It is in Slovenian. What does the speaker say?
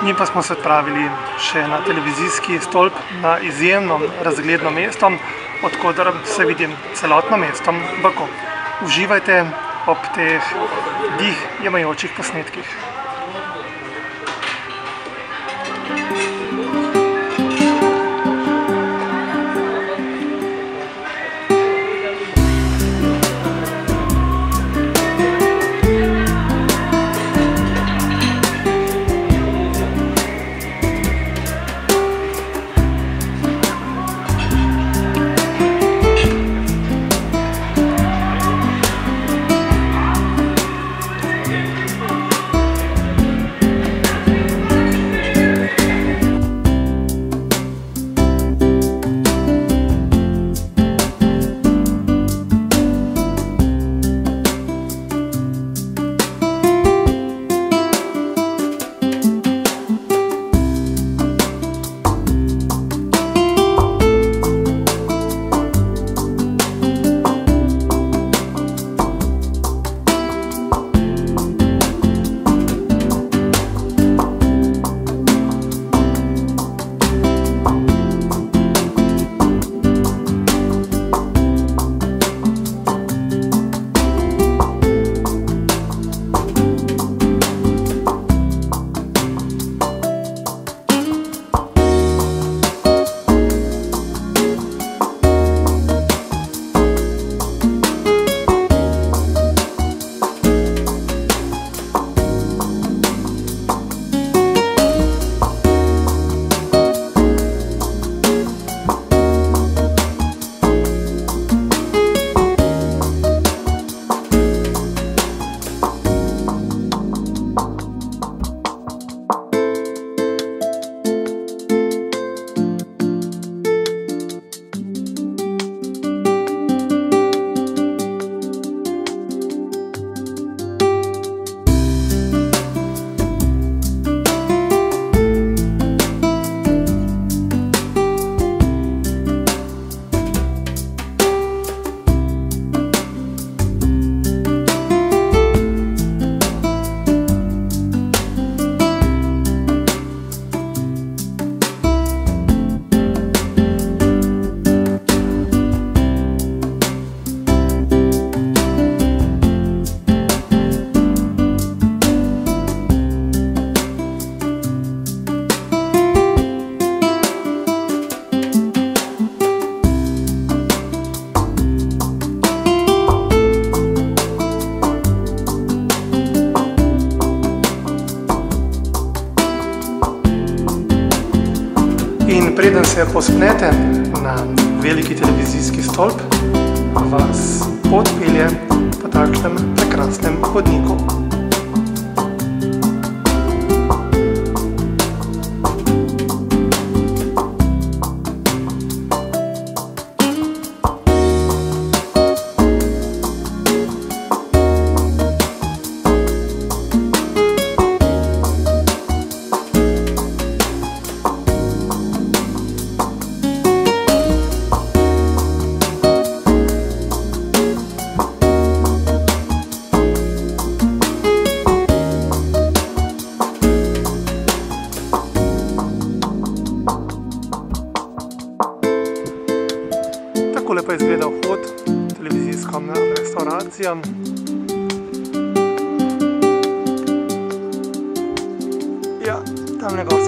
Mi pa smo se odpravili še na televizijski stolp na izjemno razgledno mesto, odkoder se vidi celotno mesto Baku. Uživajte ob teh dih jemajočih posnetkih. In preden se povzpnete na veliki televizijski stolp, vas pot pelje po takšnem prekrasnem hodniku. Takole pa izgleda vhod v televizijsko restauracijo. Ja, tamle gor